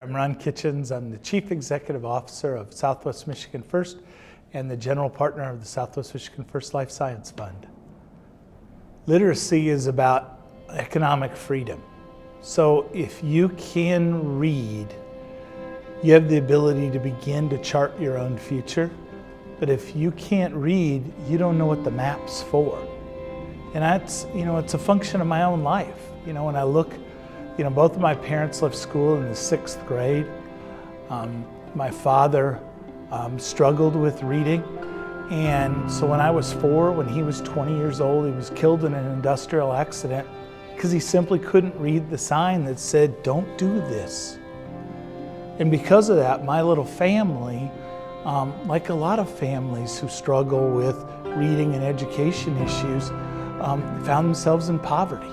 I'm Ron Kitchens. I'm the Chief Executive Officer of Southwest Michigan First and the General Partner of the Southwest Michigan First Life Science Fund. Literacy is about economic freedom. So if you can read, you have the ability to begin to chart your own future. But if you can't read, you don't know what the map's for. And that's, it's a function of my own life. When I look, both of my parents left school in the 6th grade. My father struggled with reading. And so when I was 4, when he was 20 years old, he was killed in an industrial accident because he simply couldn't read the sign that said, "Don't do this." And because of that, my little family, like a lot of families who struggle with reading and education issues, found themselves in poverty.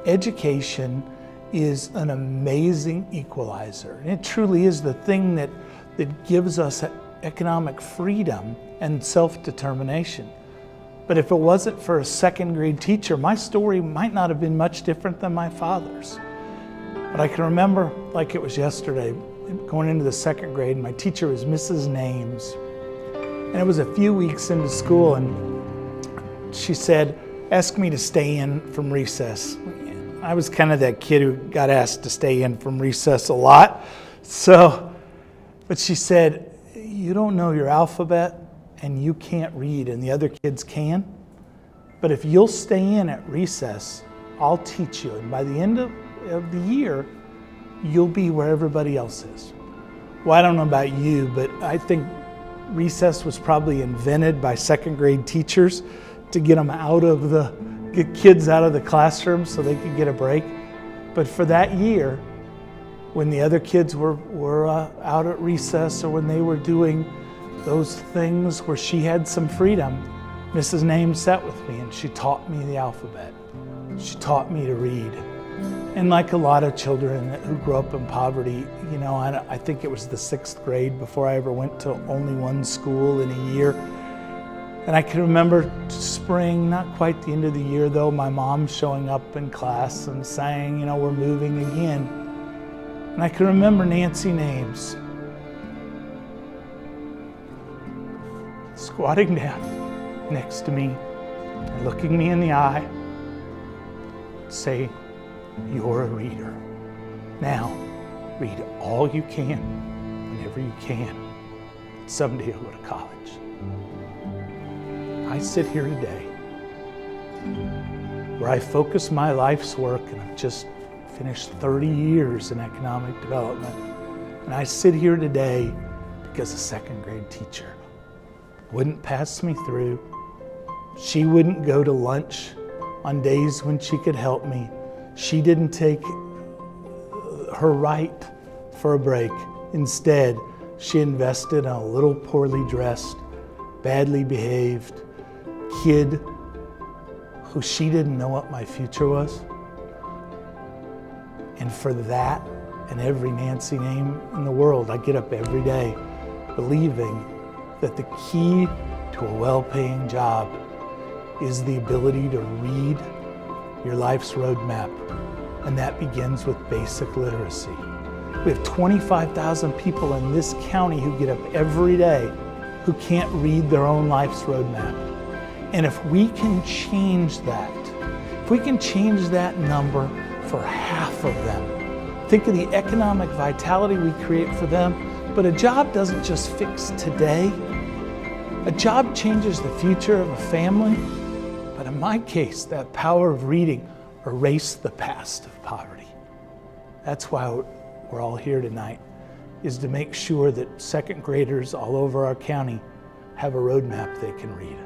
Education is an amazing equalizer. And it truly is the thing that gives us economic freedom and self-determination. But if it wasn't for a 2nd grade teacher, my story might not have been much different than my father's. But I can remember like it was yesterday, going into the 2nd grade, my teacher was Mrs. Names. And it was a few weeks into school, and she said, "Ask me to stay in from recess." I was kind of that kid who got asked to stay in from recess a lot. But she said, "You don't know your alphabet and you can't read and the other kids can. But if you'll stay in at recess, I'll teach you. And by the end of the year, you'll be where everybody else is." Well, I don't know about you, but I think recess was probably invented by 2nd grade teachers to get kids out of the classroom so they could get a break. But for that year, when the other kids were out at recess, or when they were doing those things where she had some freedom, Mrs. Name sat with me and she taught me the alphabet. She taught me to read. And like a lot of children who grow up in poverty, I think it was the 6th grade before I ever went to only one school in a year. And I can remember spring, not quite the end of the year though, my mom showing up in class and saying, "We're moving again." And I can remember Nancy Names squatting down next to me and looking me in the eye, saying, "You're a reader. Now, read all you can, whenever you can. Someday you'll go to college." I sit here today where I focus my life's work, and I've just finished 30 years in economic development. And I sit here today because a 2nd grade teacher wouldn't pass me through. She wouldn't go to lunch on days when she could help me. She didn't take her right for a break. Instead, she invested in a little poorly dressed, badly behaved kid who she didn't know what my future was. And for that and every Nancy Name in the world, I get up every day believing that the key to a well-paying job is the ability to read your life's roadmap. And that begins with basic literacy. We have 25,000 people in this county who get up every day who can't read their own life's roadmap. And if we can change that, number for half of them, think of the economic vitality we create for them. But a job doesn't just fix today. A job changes the future of a family. But in my case, that power of reading erased the past of poverty. That's why we're all here tonight, is to make sure that 2nd graders all over our county have a roadmap they can read.